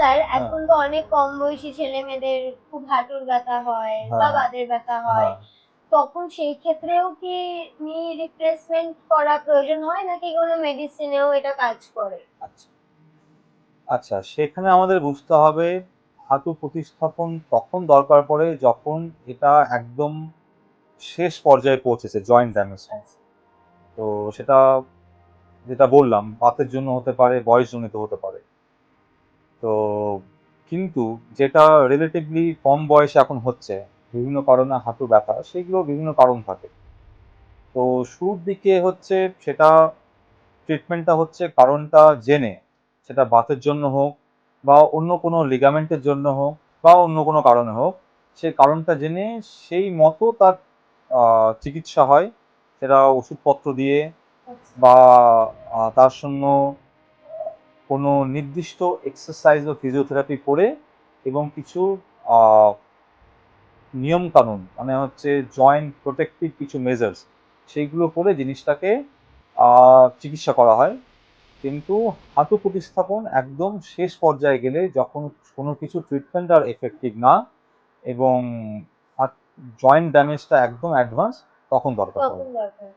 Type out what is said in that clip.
Sir এখন তো অনেক কম বয়সী ছেলে মেয়েদের খুব হাঁটুর ব্যথা হয় বা বাতের ব্যথা হয়, তখন সেই ক্ষেত্রেও কি নি রিপ্লেসমেন্ট করা প্রয়োজন হয় নাকি কোনো মেডিসিনেও এটা কাজ করে? আচ্ছা আচ্ছা, সেখানে আমাদের বুঝতে হবে হাঁটু প্রতিস্থাপন তখন দরকার পড়ে যখন এটা একদম শেষ পর্যায়ে পৌঁছেছে, জয়েন্ট ড্যামেজ। আচ্ছা। তো সেটা যেটা বললাম বাতের জন্য হতে পারে, বয়সজনিত হতে পারে। তো কিন্তু যেটা রিলেটিভলি কম বয়সে এখন হচ্ছে বিভিন্ন কারণে হাঁটু ব্যথা, সেগুলো বিভিন্ন কারণ থাকে। তো শুরুর দিকে হচ্ছে সেটা ট্রিটমেন্টটা হচ্ছে কারণটা জেনে, সেটা বাতের জন্য হোক বা অন্য কোনো লিগামেন্টের জন্য হোক বা অন্য কোনো কারণে হোক, সেই কারণটা জেনে সেই মতো তার চিকিৎসা হয়। সেটা ওষুধপত্র দিয়ে আচ্ছা। বা তার জন্য কোনো নির্দিষ্ট এক্সারসাইজ ও ফিজিওথেরাপি করে এবং কিছু আহ, নিয়ম কানুন মানে হচ্ছে জয়েন্ট প্রোটেক্টিভ কিছু মেজার্স, সেইগুলো করে জিনিসটাকে চিকিৎসা করা হয়। কিন্তু হাঁটু প্রতিস্থাপন একদম শেষ পর্যায়ে গেলে, যখন কোনো কিছু ট্রিটমেন্ট আর এফেক্টিভ না এবং জয়েন্ট ড্যামেজটা একদম অ্যাডভান্স, তখন দরকার পড়ে। তখন দরকার।